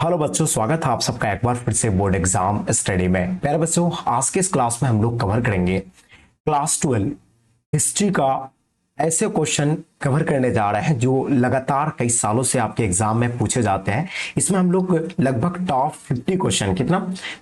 Hello बच्चों, स्वागत है आप सबका एक बार फिर से बोर्ड एग्जाम स्टडी में। प्यारे बच्चों, आज के इस क्लास में हम लोग कवर करेंगे क्लास 12 हिस्ट्री का ऐसे क्वेश्चन कवर करने जा रहे हैं जो लगातार कई सालों से आपके एग्जाम में पूछे जाते हैं। इसमें हम लोग लगभग टॉप 50 क्वेश्चन, कितना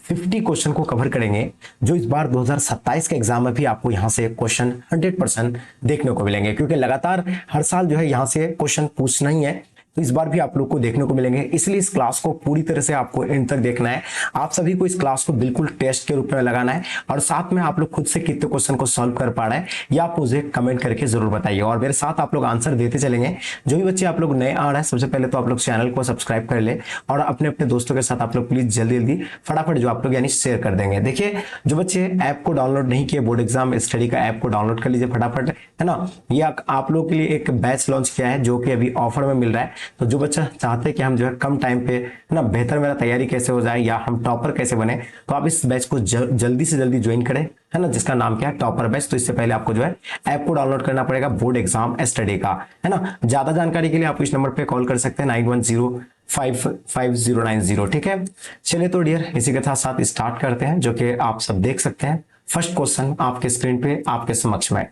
50 क्वेश्चन को कवर करेंगे जो इस बार 2027 के एग्जाम में भी आपको यहां से क्वेश्चन 100% देखने को मिलेंगे, क्योंकि लगातार हर साल जो है यहां से क्वेश्चन पूछना ही है, तो इस बार भी आप लोग को देखने को मिलेंगे। इसलिए इस क्लास को पूरी तरह से आपको एंड तक देखना है। आप सभी को इस क्लास को बिल्कुल टेस्ट के रूप में लगाना है और साथ में आप लोग खुद से कितने क्वेश्चन को सॉल्व कर पा रहे हैं या आप मुझे कमेंट करके जरूर बताइए, और मेरे साथ आप लोग आंसर देते चलेंगे। जो भी बच्चे आप लोग नए आ रहे हैं, सबसे पहले तो आप लोग चैनल को सब्सक्राइब कर ले और अपने अपने दोस्तों के साथ आप लोग प्लीज जल्दी जल्दी फटाफट जो आप लोग यानी शेयर कर देंगे। देखिए, जो बच्चे ऐप को डाउनलोड नहीं किए, बोर्ड एग्जाम स्टडी का ऐप को डाउनलोड कर लीजिए फटाफट, है ना। ये आप लोग के लिए एक बैच लॉन्च किया है जो कि अभी ऑफर में मिल रहा है। तो जो बच्चा चाहते हैं कि हम जो है कम टाइम पे, है ना, बेहतर मेरा तैयारी कैसे हो जाए या हम टॉपर कैसे बने, तो आप इस बैच को जल्दी से जल्दी ज्वाइन करें, है ना, जिसका नाम क्या है टॉपर बैच। तो इससे पहले आपको जो है ऐप को डाउनलोड करना पड़ेगा बोर्ड एग्जाम स्टडी का, है ना। ज्यादा जानकारी के लिए आप इस नंबर पे कॉल कर सकते हैं 91055090, ठीक है। चलिए तो डियर, इसी के साथ साथ स्टार्ट करते हैं, जो कि आप सब देख सकते हैं। फर्स्ट क्वेश्चन आपके स्क्रीन पे आपके समक्ष में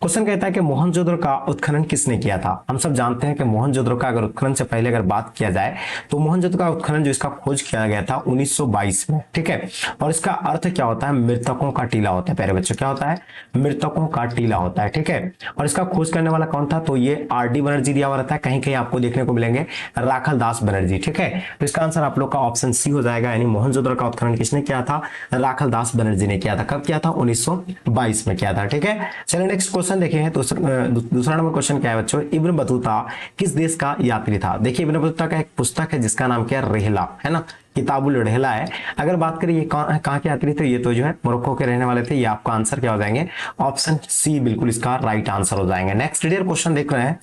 क्वेश्चन कहता है कि मोहनजोदड़ो का उत्खनन किसने किया था। हम सब जानते हैं कि मोहनजोदड़ो का अगर उत्खनन से पहले अगर बात किया जाए तो मोहनजोदड़ो का उत्खनन जो इसका खोज किया गया था 1922 में, ठीक है। और इसका अर्थ क्या होता है? मृतकों का टीला होता है। प्यारे बच्चों, क्या होता है? मृतकों का टीला होता है, ठीक है। और इसका खोज करने वाला कौन था? तो ये RD बनर्जी दिया हुआ रहता है, कहीं कहीं आपको देखने को मिलेंगे राखल दास बनर्जी, ठीक है। तो इसका आंसर आप लोग का ऑप्शन सी हो जाएगा, यानी मोहनजोदड़ो का उत्खनन किसने किया था? राखल दास बनर्जी ने किया था। कब किया था? 1922 में किया था, ठीक है। चलिए नेक्स्ट क्वेश्चन देखें। तो दूसरा नंबर क्वेश्चन क्या है बच्चों? इब्न बतूता किस देश का यात्री था? देखिए, इब्न बतूता का एक पुस्तक है जिसका नाम क्या है? रेहला, है ना, किताबुल रेहला है। अगर बात करें ये कहाँ के यात्री थे, ये तो जो है मोरक्को के रहने वाले थे। ये आपका आंसर क्या हो जाएंगे? ऑप्शन सी बिल्कुल इसका राइट आंसर हो जाएंगे। नेक्स्ट डियर क्वेश्चन देख रहे हैं,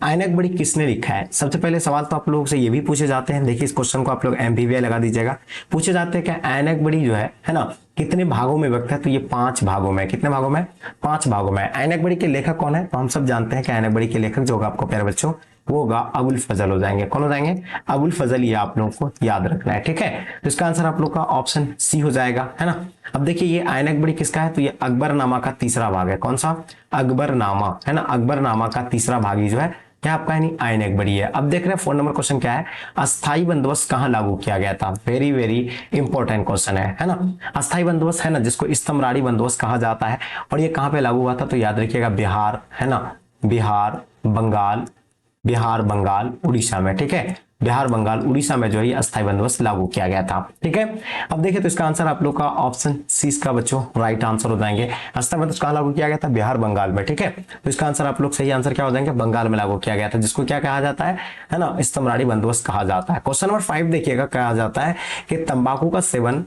ऐनक बड़ी किसने लिखा है? सबसे पहले सवाल तो आप लोगों से ये भी पूछे जाते हैं। देखिए, इस क्वेश्चन को आप लोग MVVI लगा दीजिएगा। पूछे जाते हैं कि ऐनक बड़ी जो है ना, कितने भागों में व्यक्त है? तो ये 5 भागों में। कितने भागों में? 5 भागों में। ऐनक बड़ी के लेखक कौन है? तो हम सब जानते हैं कि ऐनक बड़ी के लेखक जो होगा आपको प्यारे बच्चों वो होगा अबुल फजल हो जाएंगे। कौन हो जाएंगे? अबुल फजल। ये आप लोगों को याद रखना है, ठीक है। तो इसका आंसर आप लोग का ऑप्शन सी हो जाएगा, है ना। अब देखिए, ये ऐनक बड़ी किसका है? तो ये अकबरनामा का तीसरा भाग है। कौन सा? अकबरनामा, है ना। अकबरनामा का तीसरा भाग ही जो है क्या आपका यानी ऐनक बड़ी है। अब देख रहे हैं 4 नंबर क्वेश्चन क्या है? अस्थाई बंदोबस्त कहां लागू किया गया था? वेरी वेरी इंपॉर्टेंट क्वेश्चन है ना। अस्थाई बंदोबस्त, है ना, जिसको स्तंभरारी बंदोबस्त कहा जाता है, और ये कहां पे लागू हुआ था? तो याद रखिएगा बिहार, है ना, बिहार बंगाल उड़ीसा में, ठीक है। बिहार बंगाल उड़ीसा में जो है अस्थायी बंदोबस्त लागू किया गया था, ठीक है। अब देखिए, तो इसका आंसर आप लोग का ऑप्शन सी इसका बच्चों राइट आंसर हो जाएंगे। अस्थायी बंदोबस्त कहां लागू किया गया था? बिहार बंगाल में, ठीक है। तो इसका आंसर आप लोग सही आंसर क्या हो जाएंगे? बंगाल में लागू किया गया था, जिसको क्या कहा जाता है ना, स्तंभरारी बंदोबस्त कहा जाता है। क्वेश्चन नंबर 5 देखिएगा, कहा जाता है कि तंबाकू का सेवन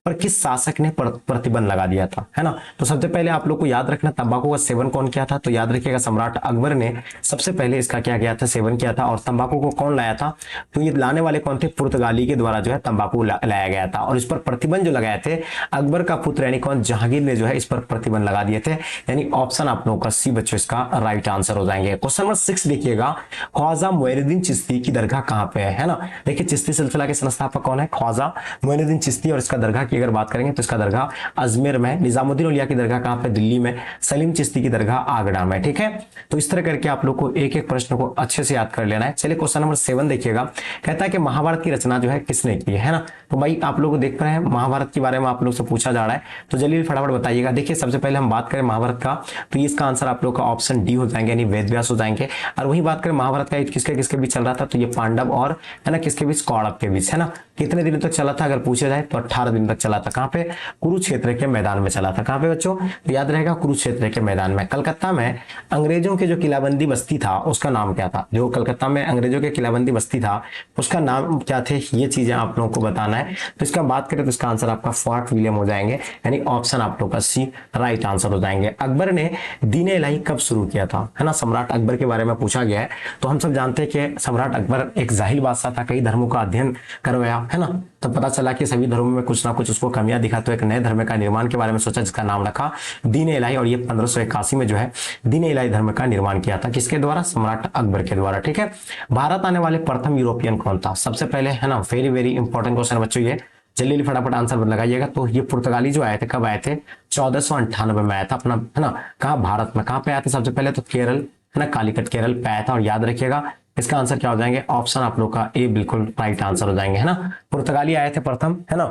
पर किस शासक ने प्रतिबंध लगा दिया था, है ना। तो सबसे पहले आप लोग को याद रखना, तंबाकू का सेवन कौन किया था? तो याद रखिएगा सम्राट अकबर ने सबसे पहले इसका क्या किया था? सेवन किया था। और तंबाकू को कौन लाया था? तो ये लाने वाले कौन थे? पुर्तगाली के द्वारा जो है तंबाकू लाया गया था, और इस पर प्रतिबंध जो लगाए थे अकबर का पुत्र यानी कौन? जहांगीर ने जो है इस पर प्रतिबंध लगा दिए थे, यानी ऑप्शन आप लोगों का सी बच्चों इसका राइट आंसर हो जाएंगे। क्वेश्चन नंबर 6 देखिएगा, ख्वाजा मोइनुद्दीन चिश्ती की दरगाह कहां पे है ना। देखिए, चिश्ती सिलसिला के संस्थापक कौन है? ख्वाजा मोइनुद्दीन चिश्ती। और इसका दरगाह की अगर बात करेंगे तो इसका दरगाह अजमेर में। निजामुद्दीन औलिया की दरगाह कहां पे? दिल्ली में। सलीम चिश्ती की दरगाह आगरा में, ठीक है। तो इस तरह करके आप लोग को एक एक प्रश्न को अच्छे से याद कर लेना है। चलिए क्वेश्चन नंबर 7 देखिएगा, कहता है कि महाभारत की रचना जो है किसने की है ना। तो भाई आप लोग देख रहे हैं महाभारत के बारे में आप लोग से पूछा जा रहा है, तो जल्दी फटाफट बताइएगा। देखिए, सबसे पहले हम बात करें महाभारत का, तो इसका आंसर आप लोग का ऑप्शन डी हो जाएंगे, यानी वेद व्यास हो जाएंगे। और वही बात करें महाभारत का किसके किसके बीच चल रहा था, तो ये पांडव और, है ना, किसके बीच? कौरव के बीच, है ना। कितने दिनों तक चला था? अगर पूछा जाए तो 18 दिन तक चला था। कहां पे? कुरुक्षेत्र के मैदान में चला था। कहां पे बच्चों? तो याद रहेगा कुरुक्षेत्र के मैदान में। कलकत्ता में अंग्रेजों के जो किलाबंदी बस्ती था उसका नाम क्या था? जो कलकत्ता में अंग्रेजों के किलाबंदी बस्ती था उसका नाम क्या थे? ये चीजें आप लोगों को बताना है। तो इसका बात करें तो इसका आंसर आपका फोर्ट विलियम हो जाएंगे, यानी ऑप्शन आप लोग का सी राइट आंसर हो जाएंगे। अकबर ने दीन इलाही कब शुरू किया था, है ना। सम्राट अकबर के बारे में पूछा गया है, तो हम सब जानते हैं कि सम्राट अकबर एक जाहिल बादशाह था, कई धर्मों का अध्ययन करवाया, है ना। तो पता चला कि सभी धर्मों में कुछ ना कुछ उसको कमियां दिखा, तो एक नए धर्म का निर्माण के बारे में सोचा जिसका नाम रखा दीन इलाही। और ये 1581 में जो है दीन इलाही धर्म का निर्माण किया था, किसके द्वारा? सम्राट अकबर के द्वारा। ठीक है, भारत आने वाले प्रथम यूरोपियन कौन था? सबसे पहले है ना, वेरी वेरी इंपॉर्टेंट क्वेश्चन बच्चों, ये जल्दी फटाफट आंसर लगाइएगा। तो ये पुर्तगाली जो आए थे, कब आए थे? 1498 में आया था अपना, है ना, कहा भारत में, कहां पे आया था सबसे पहले? तो केरल, है ना, कालीकट केरल पे आया था। और याद रखिएगा इसका आंसर क्या हो जाएंगे? ऑप्शन आप लोग का ए बिल्कुल राइट आंसर हो जाएंगे, है ना। पुर्तगाली आए थे प्रथम, है ना,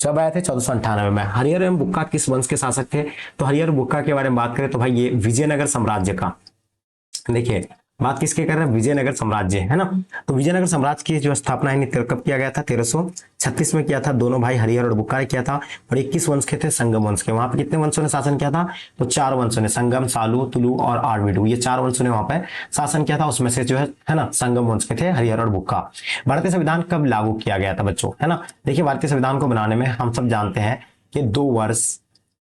जब आए थे 1498 में। हरिहर एवं बुक्का किस वंश के शासक थे? तो हरिहर बुक्का के बारे में बात करें तो भाई ये विजयनगर साम्राज्य का, देखिए बात किसके कर रहे हैं? विजयनगर साम्राज्य, है ना। तो विजयनगर साम्राज्य की जो स्थापना है कब किया गया था? 1336 में किया था। दोनों भाई हरिहर और बुक्का ने किया था। और 21 वंश के थे, संगम वंश के। वहां पे कितने वंशों ने शासन किया था? तो 4 वंशों ने, संगम, सालू, तुलु और आरविडु, ये 4 वंशों ने वहां पे शासन किया था। उसमें से जो है ना, संगम वंश के थे हरिहर और बुक्का। भारतीय संविधान कब लागू किया गया था बच्चों? है ना, देखिए भारतीय संविधान को बनाने में हम सब जानते हैं कि 2 वर्ष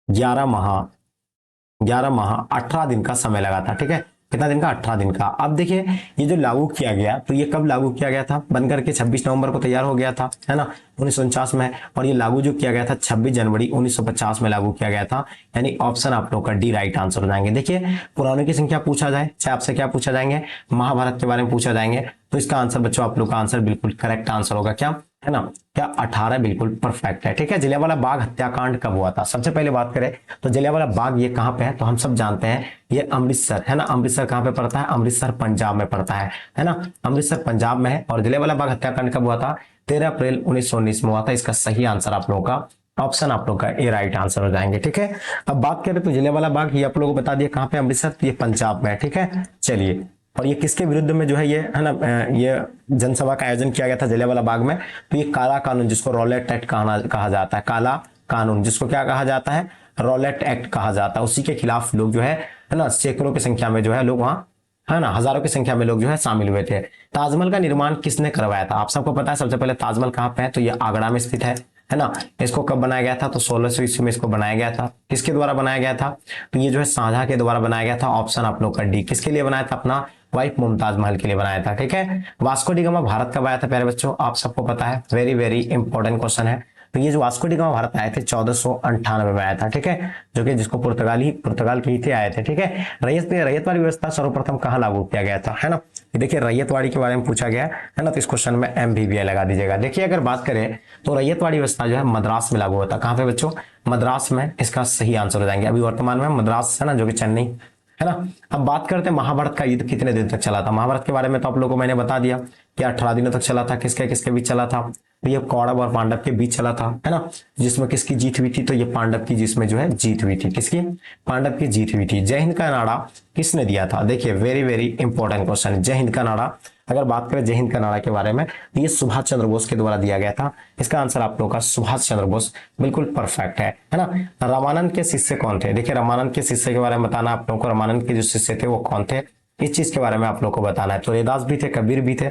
11 माह 18 दिन का समय लगा था। ठीक है, कितना दिन का? 18 दिन का। अब देखिए ये जो लागू किया गया, तो ये कब लागू किया गया था? बनकर के 26 नवंबर को तैयार हो गया था, है ना, 1949 में। और ये लागू जो किया गया था 26 जनवरी 1950 में लागू किया गया था। यानी ऑप्शन आप लोग का डी राइट आंसर हो जाएंगे। देखिए पुराणों की संख्या पूछा जाए, चाहे आपसे क्या पूछा जाएंगे? महाभारत के बारे में पूछा जाएंगे, तो इसका आंसर बच्चों आप लोग का आंसर बिल्कुल करेक्ट आंसर होगा, क्या है ना, क्या 18 बिल्कुल परफेक्ट है। ठीक है, जलियांवाला बाग हत्याकांड कब हुआ था? सबसे पहले बात करें तो जलियांवाला बाग ये कहां पे है? तो हम सब जानते हैं ये अमृतसर, है ना। अमृतसर कहां पे पड़ता है? अमृतसर पंजाब में पड़ता है ना, अमृतसर पंजाब में है। और जलियांवाला बाग हत्याकांड कब हुआ था? 13 अप्रैल 1919 में हुआ था। इसका सही आंसर आप लोगों का ऑप्शन आप लोग का ए राइट आंसर हो जाएंगे। ठीक है, अब बात करें तो जलियांवाला बाग ये आप लोगों को बता दिया कहां पे? अमृतसर, ये पंजाब में है। ठीक है, चलिए, और ये किसके विरुद्ध में जो है ये, है ना, ये जनसभा का आयोजन किया गया था जलियांवाला बाग में। तो ये काला कानून, जिसको रॉलेट एक्ट कहा जाता है, काला कानून जिसको क्या कहा जाता है? रॉलेट एक्ट कहा जाता है। उसी के खिलाफ लोग जो है ना, सैकड़ों की संख्या में जो है लोग वहां, है ना, हजारों की संख्या में लोग जो है शामिल हुए थे। ताजमहल का निर्माण किसने करवाया था? आप सबको पता है सबसे पहले ताजमहल कहां पे है? तो ये आगरा में स्थित है ना। इसको कब बनाया गया था? तो 1600 ईस्वी में इसको बनाया गया था। किसके द्वारा बनाया गया था? तो ये जो है शाहजहां के द्वारा बनाया गया था। ऑप्शन आप लोग का डी। किसके लिए बनाया था? अपना वाइफ मुमताज महल के लिए बनाया था। ठीक है, वास्को डी गामा भारत कब आया था प्यारे बच्चों? आप सबको पता है, वेरी वेरी इंपॉर्टेंट क्वेश्चन है। तो ये जो वास्को डी गामा भारत आए थे 1498 में आया था। ठीक है, जो कि जिसको पुर्तगाल के ही थे आए थे। ठीक है, रैयतवाड़ी व्यवस्था सर्वप्रथम कहाँ लागू किया गया था? है ना, देखिए रैयतवाड़ी के बारे में पूछा गया है ना, तो इस क्वेश्चन में MBBI लगा दीजिएगा। देखिए अगर बात करें तो रैयतवाड़ी व्यवस्था जो है मद्रास में लागू हुआ था। कहाँ पे बच्चों? मद्रास में। इसका सही आंसर हो जाएंगे। अभी वर्तमान में मद्रास है ना, जो कि चेन्नई है ना। अब बात करते हैं महाभारत का युद्ध कितने दिन तक चला था? महाभारत के बारे में तो आप लोगों को मैंने बता दिया कि 18 दिनों तक चला था। किसके किसके बीच चला था? तो ये कौरव और पांडव के बीच चला था, है ना। जिसमें किसकी जीत हुई थी? तो ये पांडव की, जिसमें जो है जीत हुई थी। किसकी? पांडव की जीत हुई थी। जय हिंद का नारा किसने दिया था? देखिए वेरी वेरी इंपॉर्टेंट क्वेश्चन है। जय हिंद का नारा, अगर बात करें जय हिंद का नारा के बारे में, तो ये सुभाष चंद्र बोस के द्वारा दिया गया था। इसका आंसर आप लोगों का सुभाष चंद्र बोस बिल्कुल परफेक्ट है ना। रामानंद के शिष्य कौन थे? देखिए रामानंद के शिष्य के बारे में बताना आप लोगों को। रामानंद के जो शिष्य थे वो कौन थे, इस चीज के बारे में आप लोग को बताना है। तो रैदास भी थे, कबीर भी थे,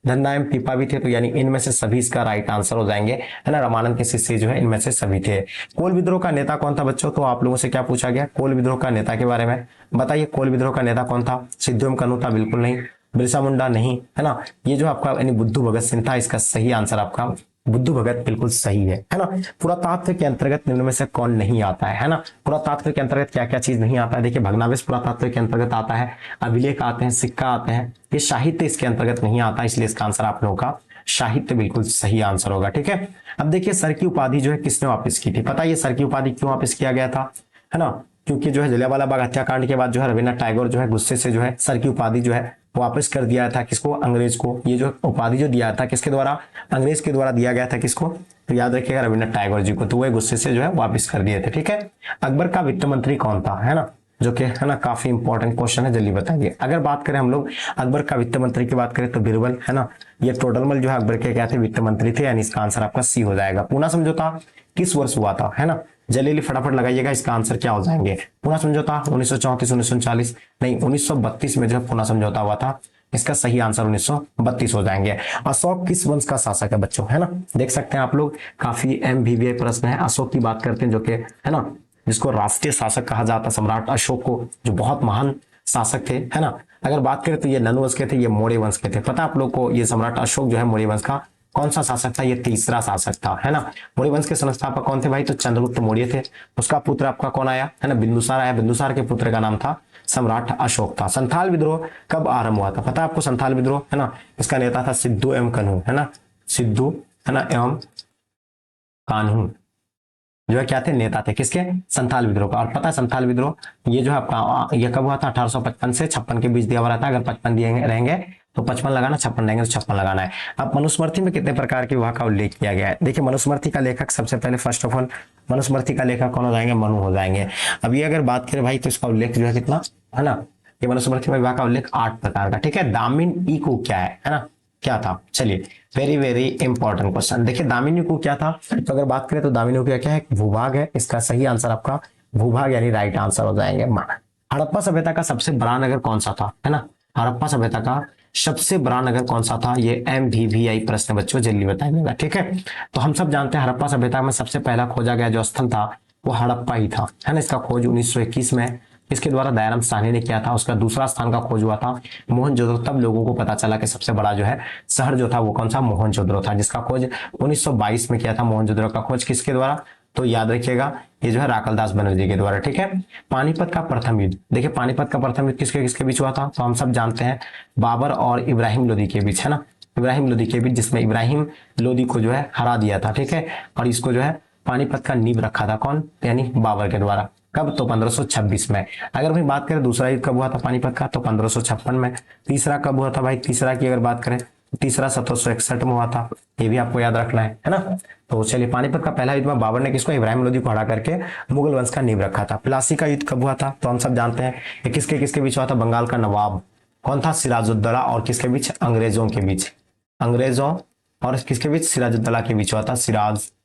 धन्नायम पीपा भी थे। तो यानी इनमें से सभी इसका राइट आंसर हो जाएंगे, है ना। रामानंद के शिष्य जो है इनमें से सभी थे। कोल विद्रोह का नेता कौन था बच्चों? तो आप लोगों से क्या पूछा गया? कोल विद्रोह का नेता के बारे में बताइए। कोल विद्रोह का नेता कौन था? सिद्धोम कन्हू था? बिल्कुल नहीं। बिरसा मुंडा? नहीं, है ना। ये जो आपका यानी बुद्धू भगत सिंह था। इसका सही आंसर आपका बुद्धू भगत बिल्कुल सही है ना। पुरातात्व के अंतर्गत निम्न में से कौन नहीं आता है ना। पुरातात्व के अंतर्गत क्या क्या चीज नहीं आता है? देखिए भग्नावशेष पुरातात्व के अंतर्गत आता है, अभिलेख आते हैं, सिक्का आते हैं। ये साहित्य इसके अंतर्गत नहीं आता, इसलिए इसका आंसर आप लोगों का साहित्य बिल्कुल सही आंसर होगा। ठीक है, अब देखिए सर की उपाधि जो है किसने वापस की थी? पता है ये सर की उपाधि क्यों वापस किया गया था, है ना। क्योंकि जो है जलियांवाला बाग हत्याकांड के बाद जो है रविन्द्रनाथ टैगोर जो है गुस्से से जो है सर की उपाधि जो है वापस कर दिया था। किसको? अंग्रेज को। ये जो उपाधि जो दिया था किसके द्वारा? अंग्रेज के द्वारा दिया गया था। किसको? तो याद रखिएगा रविन्द्रनाथ टैगोर जी को। तो वह गुस्से से जो है वापस कर दिए थे। ठीक है, अकबर का वित्त मंत्री कौन था, है ना, जो कि है ना काफी इंपॉर्टेंट क्वेश्चन है, जल्दी बताइए। अगर बात करें हम लोग अकबर का वित्त मंत्री की बात करें तो बीरबल, है ना। ये टोडरमल जो है अकबर के क्या थे? वित्त मंत्री थे। यानी इसका आंसर आपका सी हो जाएगा। पूना समझौता किस वर्ष हुआ था, है ना। जल्दी फटाफट लगाइएगा, इसका आंसर क्या हो जाएंगे? पूना समझौता 1934, 1939 नहीं, 1932 में जो पूना समझौता हुआ था। इसका सही आंसर 1932 हो जाएंगे। अशोक किस वंश का शासक है बच्चों, है ना। देख सकते हैं आप लोग, काफी MBBI प्रश्न है। अशोक की बात करते हैं जो कि है ना, जिसको राष्ट्रीय शासक कहा जाता, सम्राट अशोक को, जो बहुत महान शासक थे, है ना। अगर बात करें तो ये नंद वंश के थे, ये मौर्य वंश के थे। पता आप लोग को ये सम्राट अशोक जो है मौर्य वंश का कौन सा शासक था? ये तीसरा शासक था, है ना। मौर्य वंश के संस्थापक कौन थे भाई? तो चंद्रगुप्त मौर्य थे। उसका पुत्र आपका कौन आया? है ना, बिंदुसार आया। बिंदुसार के पुत्र का नाम था सम्राट अशोक था। संथाल विद्रोह कब आरंभ हुआ था? पता है आपको संथाल विद्रोह, है ना। इसका नेता था सिद्धू एवं कान्हू, है ना, सिद्धू, है ना, एवं कान्हू जो है क्या थे? नेता थे। किसके? संथाल विद्रोह का। और पता है संथाल विद्रोह ये जो है आपका ये कब हुआ था? 1855 से 56 के बीच दिया हुआ रहता है। अगर 55 दिए रहेंगे तो 55 लगाना, 56 रहेंगे तो 56 लगाना है। अब मनुस्मृति में कितने प्रकार के विवाह का उल्लेख किया गया है? देखिए मनुस्मृति का लेखक सबसे पहले फर्स्ट ऑफ ऑल मनुस्मृति का लेखक कौन हो जाएंगे? मनु हो जाएंगे। अब ये अगर बात करें भाई तो इसका उल्लेख जो है कितना, है ना, ये मनुस्मृति में विवाह का उल्लेख 8 प्रकार का। ठीक है, दामिनी को क्या है ना, क्या था? चलिए वेरी वेरी इंपॉर्टेंट क्वेश्चन। देखिए दामिनी को क्या था? तो अगर बात करें तो दामिनी को क्या है? भूभाग है। इसका सही आंसर आपका भूभाग यानी राइट आंसर हो जाएंगे। हड़प्पा सभ्यता का सबसे बड़ा नगर कौन सा था? है ना, हड़प्पा सभ्यता का सबसे बड़ा नगर कौन सा था? ये MVVI प्रश्न बच्चों जल्दी बताइएगा। ठीक है, तो हम सब जानते हैं हड़प्पा सभ्यता में सबसे पहला खोजा गया जो स्थल था वो हड़प्पा ही था, है ना। इसका खोज 1921 में इसके द्वारा दयाराम साहनी ने किया था। उसका दूसरा स्थान का खोज हुआ था मोहनजोदड़ो। तब लोगों को पता चला कि सबसे बड़ा जो है शहर जो था वो कौन सा? मोहनजोदड़ो था, जिसका खोज 1922 में किया था। मोहनजोदड़ो का खोज किसके द्वारा? तो याद रखिएगा ये जो है राकलदास बनर्जी के द्वारा। ठीक है, पानीपत का प्रथम युद्ध। देखिए पानीपत का प्रथम युद्ध किसके किसके बीच हुआ था? तो हम सब जानते हैं बाबर और इब्राहिम लोदी के बीच, है ना, इब्राहिम लोदी के बीच, जिसमें इब्राहिम लोदी को जो है हरा दिया था। ठीक है, और इसको जो है पानीपत का नींव रखा था कौन? यानी बाबर के द्वारा। कब? तो 1526 में। अगर भाई बात करें दूसरा युद्ध कब हुआ था पानीपत का? तो 1556 में। तीसरा कब हुआ था भाई? तीसरा की अगर बात करें तो तीसरा 1761 में हुआ था। ये भी आपको याद रखना है ना। तो चलिए पानीपत का पहला युद्ध में बाबर ने किसको? इब्राहिम लोदी को हरा करके मुगल वंश का नींव रखा था। प्लासी का युद्ध कब हुआ था? तो हम सब जानते हैं ये किसके किसके बीच हुआ था? बंगाल का नवाब कौन था? सिराजुद्दौला और किसके बीच? अंग्रेजों के बीच। अंग्रेजों और किसके बीच? सिराजुद्दौला के बीच हुआ था। सिराजुद्दौला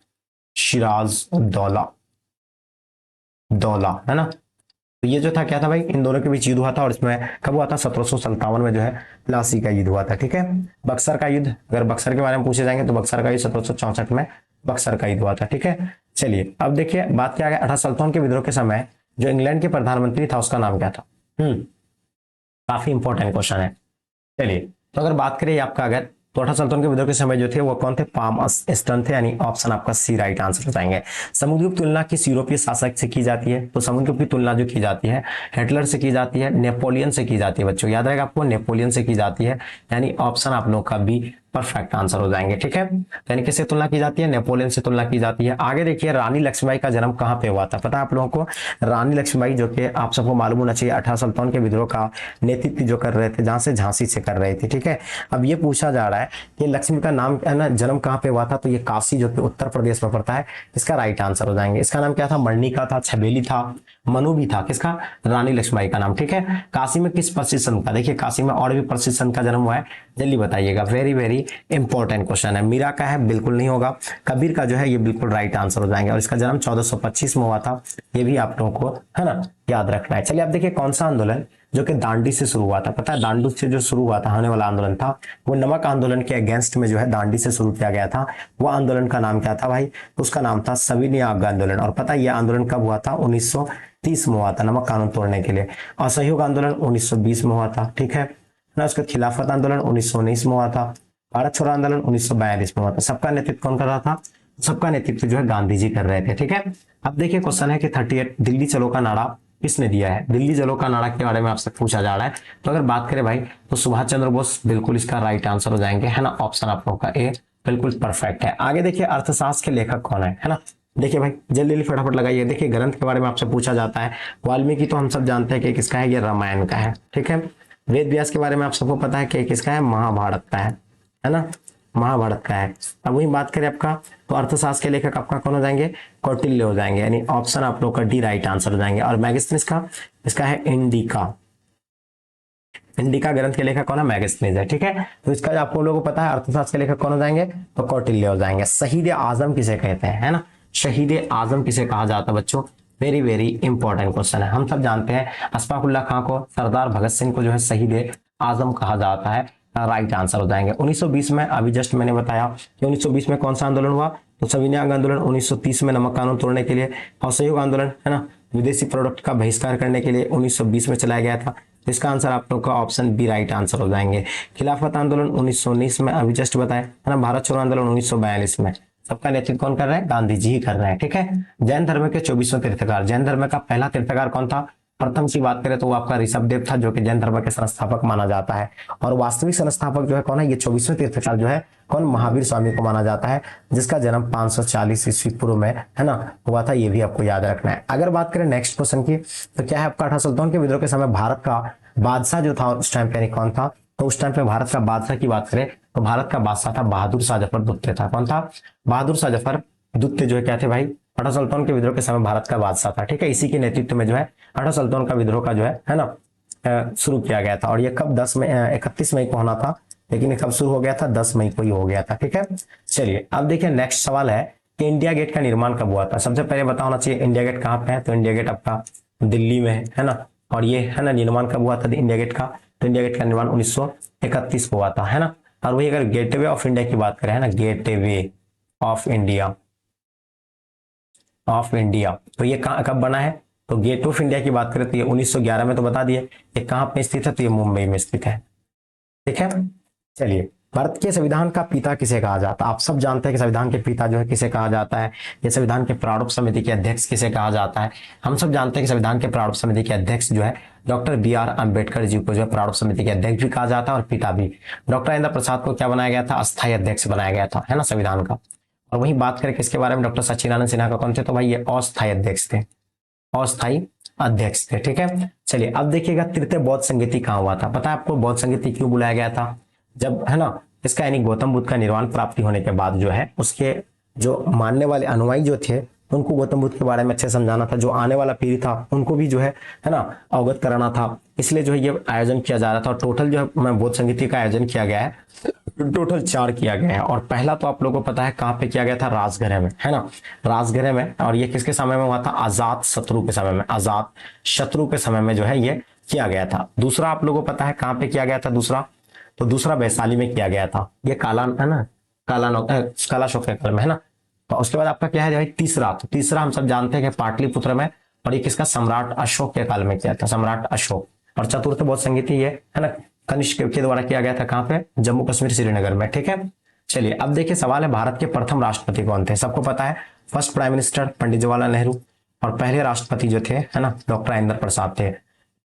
है ना। तो ये जो था क्या था भाई? इन दोनों के बीच युद्ध हुआ था। और इसमें कब हुआ था? 1757 में जो है प्लासी का युद्ध हुआ था। ठीक है, बक्सर का युद्ध, अगर बक्सर के बारे में पूछे जाएंगे तो बक्सर का युद्ध 1764 में बक्सर का युद्ध हुआ था। ठीक है, चलिए अब देखिए बात क्या है, 18 सुल्तान के विद्रोह के समय जो इंग्लैंड के प्रधानमंत्री था उसका नाम क्या था? काफी इंपॉर्टेंट क्वेश्चन है। चलिए तो अगर बात करें आपका अगर तो 18 सुल्तान के विद्रोह के समय जो थे वो कौन थे? पाल्मस्टन थे, यानी ऑप्शन आपका सी राइट आंसर हो जाएंगे। समुद्रगुप्त तुलना किस यूरोपीय शासक से की जाती है? तो समुद्रगुप्त की तुलना जो की जाती है हिटलर से की जाती है, नेपोलियन से की जाती है। बच्चों याद रहेगा आपको, नेपोलियन से की जाती है, यानी ऑप्शन आप लोगों का भी परफेक्ट आंसर हो जाएंगे। ठीक है, यानी किससे तुलना की जाती है? नेपोलियन से तुलना की जाती है। आगे देखिए रानी लक्ष्मीबाई का जन्म कहाँ पे हुआ था? पता है आप लोगों को? रानी लक्ष्मीबाई जो कि आप सबको मालूम होना चाहिए 18 सुल्तान के विद्रोह का नेतृत्व जो कर रहे थे, जहां से झांसी से कर रहे थे। ठीक है, अब ये पूछा जा रहा है कि लक्ष्मी का नाम है ना जन्म कहाँ पे हुआ था? तो ये काशी जो कि उत्तर प्रदेश में पड़ता है, इसका राइट आंसर हो जाएंगे। इसका नाम क्या था? मर्णिका था, छबेली था, मनु भी था। किसका? रानी लक्ष्मीबाई का नाम। ठीक है, काशी में किस प्रसिद्ध संत का? देखिए काशी में और भी प्रसिद्ध संत का जन्म हुआ है, जल्दी बताइएगा। वेरी वेरी इंपॉर्टेंट क्वेश्चन है। मीरा का है? बिल्कुल नहीं होगा। कबीर का जो है ये बिल्कुल राइट आंसर हो जाएंगे। और इसका जन्म 1425 में हुआ था, ये भी आप लोगों को है ना याद रखना है। चलिए आप देखिए कौन सा आंदोलन जो कि दांडी से शुरू हुआ था? पता है दांडू से जो शुरू हुआ था होने वाला आंदोलन था वो नमक आंदोलन के अगेंस्ट में जो है दांडी से शुरू किया गया था। वो आंदोलन का नाम क्या था भाई? उसका नाम था सविनय आंदोलन। और पता है ये आंदोलन कब हुआ था? 1930 में हुआ था, नमक कानून तोड़ने के लिए। असहयोग आंदोलन 1920 में हुआ था। ठीक है ना, उसका खिलाफत आंदोलन 1919 में हुआ था। भारत छोड़ो आंदोलन 1942 में हुआ था। सबका नेतृत्व कौन कर रहा था? सबका नेतृत्व जो है गांधी जी कर रहे थे। ठीक है, अब देखिए क्वेश्चन है कि 38 दिल्ली चलो का नारा किसने दिया है? दिल्ली चलो का नारा के बारे में आपसे पूछा जा रहा है। तो अगर बात करें भाई तो सुभाष चंद्र बोस बिल्कुल इसका राइट आंसर हो जाएंगे, है ना। ऑप्शन आप लोगों का ए बिल्कुल परफेक्ट है। आगे देखिए अर्थशास्त्र के लेखक कौन है ना। देखिए भाई जल्दी फटाफट लगाइए। देखिए ग्रंथ के बारे में आपसे पूछा जाता है। वाल्मीकि तो हम सब जानते हैं कि किसका है, ये रामायण का है। ठीक है, वेद व्यास के बारे में आप सबको पता है कि किसका है, महाभारत का है ना, महाभारत का है। अब वही बात करें आपका तो अर्थशास्त्र के लेखक आपका कौन हो जाएंगे? कौटिल्य हो जाएंगे, यानी ऑप्शन आप लोग का डी राइट आंसर हो जाएंगे। और मैगस्थनीज का इसका है इंडिका। इंडिका ग्रंथ के लेखक कौन है? मैगस्थनीज है। ठीक है, तो इसका आप लोगों को पता है अर्थशास्त्र के लेखक कौन हो जाएंगे? तो कौटिल्य हो जाएंगे। शहीद आजम किसे कहते हैं, है ना, शहीद आजम किसे कहा जाता है बच्चों? वेरी वेरी इंपॉर्टेंट क्वेश्चन है। हम सब जानते हैं अशफाकुल्लाह खां को, सरदार भगत सिंह को जो है शहीद आजम कहा जाता है। राइट आंसर हो जाएंगे। 1920 में अभी जस्ट मैंने बताया कि 1920 में कौन सा आंदोलन हुआ? तो सविनय आंदोलन। 1930 में नमक कानून तोड़ने के लिए। असहयोग आंदोलन है ना, विदेशी प्रोडक्ट का बहिष्कार करने के लिए 1920 में चलाया गया था। तो इसका आंसर आप लोग का ऑप्शन बी राइट आंसर हो जाएंगे। खिलाफत आंदोलन 1919 में, अभी जस्ट बताया है ना। भारत छोड़ो आंदोलन 1942 में, सबका नेतृत्व कौन कर रहे हैं? गांधी जी ही कर रहे हैं, ठीक है। जैन धर्म के 24वें तीर्थकार, जैन धर्म का पहला तीर्थकार कौन था? प्रथम की बात करें तो वो आपका ऋषभ देव था, जो कि जैन धर्म के संस्थापक माना जाता है। और वास्तविक संस्थापक जो है कौन है? ये 24वें तीर्थकार जो है कौन? महावीर स्वामी को माना जाता है, जिसका जन्म 540 ईस्वी पूर्व में, है ना, हुआ था। ये भी आपको याद रखना है। अगर बात करें नेक्स्ट क्वेश्चन की, तो क्या है आपका 18 सुल्तान के विद्रोह के समय भारत का बादशाह जो था उस टाइम पे कौन था? तो उस टाइम पे भारत का बादशाह की बात करें तो भारत का बादशाह था बहादुर शाह जफर द्वितीय था। कौन था? बहादुर शाह जफर द्वितीय जो है क्या थे भाई? 18 सुल्तान के विद्रोह के समय भारत का बादशाह था, ठीक है। इसी के नेतृत्व में जो है 18 सुल्तान का विद्रोह का जो है ना, शुरू किया गया था। और ये कब 31 मई को होना था, लेकिन ये कब शुरू हो गया था? 10 मई को ही हो गया था, ठीक है। चलिए अब देखिए नेक्स्ट सवाल है कि इंडिया गेट का निर्माण कब हुआ था? सबसे पहले बता होना चाहिए इंडिया गेट कहाँ पे है। तो इंडिया गेट आपका दिल्ली में है ना। और ये है ना निर्माण कब हुआ था इंडिया गेट का? तो इंडिया गेट का निर्माण 1931 को हुआ था, है ना। और वही अगर गेटवे ऑफ इंडिया की बात करें, है ना, गेटवे ऑफ इंडिया, तो ये कब बना है? तो गेट ऑफ इंडिया की बात करें तो ये 1911 में, तो बता दिए। ये कहाँ पे स्थित है? तो ये मुंबई में स्थित है, ठीक है। चलिए, भारत के संविधान का पिता किसे कहा जाता है? आप सब जानते हैं कि संविधान के पिता जो है किसे कहा जाता है। ये संविधान के प्रारूप समिति के अध्यक्ष किसे कहा जाता है? हम सब जानते हैं कि संविधान के प्रारूप समिति के अध्यक्ष जो है डॉक्टर बी.आर. अम्बेडकर जी को जो है प्रारूप समिति के अध्यक्ष भी कहा जाता है, और पिता भी। डॉक्टर राजेंद्र प्रसाद को क्या बनाया गया था? अस्थायी अध्यक्ष बनाया गया था, है ना, संविधान का। और वही बात करें किसके बारे में? डॉक्टर सच्चिदानंद सिन्हा का कौन थे? तो भाई ये अस्थायी अध्यक्ष थे, अस्थायी अध्यक्ष थे, ठीक है। चलिए अब देखिएगा तृतीय बौद्ध संगीति कहाँ हुआ था? पता है आपको बौद्ध संगीति क्यों बुलाया गया था? जब, है ना, इसका यानी गौतम बुद्ध का निर्वाण प्राप्ति होने के बाद जो है उसके जो मानने वाले अनुयायी जो थे उनको गौतम बुद्ध के बारे में अच्छे समझाना था। जो आने वाला पीढ़ी था उनको भी जो है ना, अवगत कराना था। इसलिए जो है ये आयोजन किया जा रहा था। और टोटल जो है बौद्ध संगीति का आयोजन किया गया है, टोटल 4 किया गया है। और पहला तो आप लोगों को पता है कहाँ पे किया गया था? राजगृह में, है ना, राजगृह में। और ये किसके समय में हुआ था? आजाद शत्रु के समय में, आजाद शत्रु के समय में जो है ये किया गया था। दूसरा आप लोगों को पता है कहाँ पे किया गया था? दूसरा, तो दूसरा वैशाली में किया गया था। ये काला है ना, कालाशोक के काल में, है ना। तो उसके बाद आपका क्या है भाई? तीसरा, तो तीसरा हम सब जानते हैं कि पाटलिपुत्र में। और ये किसका? सम्राट अशोक के काल में किया था, सम्राट अशोक। और चतुर्थ बौद्ध संगीति ये, है ना, कनिष्क के द्वारा किया गया था। कहाँ पे? जम्मू कश्मीर श्रीनगर में, ठीक है। चलिए अब देखिए सवाल है, भारत के प्रथम राष्ट्रपति कौन थे? सबको पता है, first prime minister Pandit Jawaharlal Nehru. और पहले राष्ट्रपति जो थे, है ना, डॉक्टर राजेंद्र प्रसाद थे।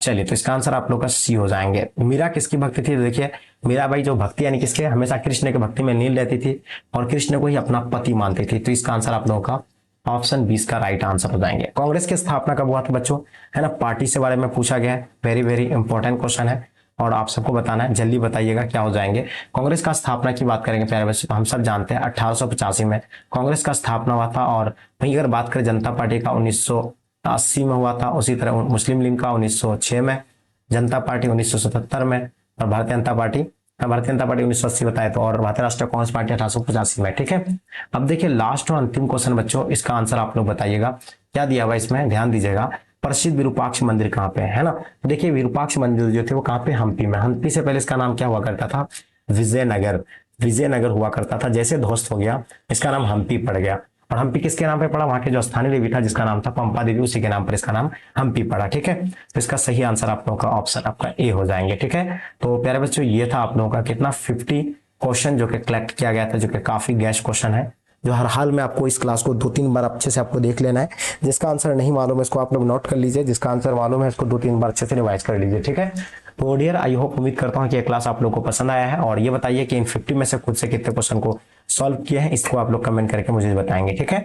चलिए तो इसका आंसर आप लोग का सी हो जाएंगे। मीरा किसकी भक्ति थी? तो देखिए मीराबाई जो भक्ति यानी किसके? हमेशा कृष्ण के भक्ति में लीन रहती थी और कृष्ण को ही अपना पति मानती थी। तो इसका आंसर आप लोगों का ऑप्शन 20 का राइट आंसर हो जाएंगे। कांग्रेस की स्थापना कब हुआ था बच्चों? है ना, पार्टी से बारे में पूछा गया है, वेरी वेरी इंपॉर्टेंट क्वेश्चन है और आप सबको बताना है, जल्दी बताइएगा क्या हो जाएंगे। कांग्रेस का स्थापना की बात करेंगे प्यारे बच्चों, तो हम सब जानते हैं 1885 में कांग्रेस का स्थापना हुआ था। और वहीं अगर बात करें जनता पार्टी का 1980 में हुआ था। उसी तरह मुस्लिम लीग का 1906 में, जनता पार्टी 1977 में, और भारतीय जनता पार्टी 1980 बताए तो, और भारतीय राष्ट्रीय कांग्रेस पार्टी 1885 में, ठीक है। अब देखिए लास्ट और अंतिम क्वेश्चन बच्चों, इसका आंसर आप लोग बताइएगा क्या दिया हुआ इसमें, ध्यान दीजिएगा। प्रसिद्ध विरूपाक्ष मंदिर कहाँ पे है ना? देखिए विरूपाक्ष मंदिर जो थे वो कहाँ पे? हम्पी में। हम्पी से पहले इसका नाम क्या हुआ करता था? विजयनगर, विजयनगर हुआ करता था। जैसे ध्वस्त हो गया इसका नाम हम्पी पड़ गया। और हम्पी किसके नाम पे पड़ा? वहां के जो स्थानीय देवी था जिसका नाम था पंपा देवी, उसी के नाम पर इसका नाम हम्पी पड़ा, ठीक है। तो इसका सही आंसर आप लोगों का ऑप्शन आपका ए हो जाएंगे, ठीक है। तो प्यारे बच्चों ये था आप लोगों का कितना 50 क्वेश्चन जो कि कलेक्ट किया गया था, जो कि काफी गैस क्वेश्चन है, जो हर हाल में आपको इस क्लास को 2-3 बार अच्छे से आपको देख लेना है। जिसका आंसर नहीं मालूम है इसको आप लोग नोट कर लीजिए, जिसका आंसर मालूम है इसको 2-3 बार अच्छे से रिवाइज कर लीजिए, ठीक है। तो डियर आई होप, उम्मीद करता हूँ कि ये क्लास आप लोगों को पसंद आया है। और ये बताइए कि इन 50 में से खुद से कितने क्वेश्चन को सॉल्व किए हैं, इसको आप लोग कमेंट करके मुझे बताएंगे, ठीक है।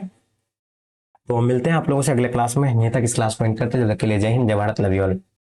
तो मिलते हैं आप लोगों से अगले क्लास में। यहीं तक इस क्लास को एंड करते हैं। जब तक के लिए जय हिंद, जय भारत, लव यू ऑल।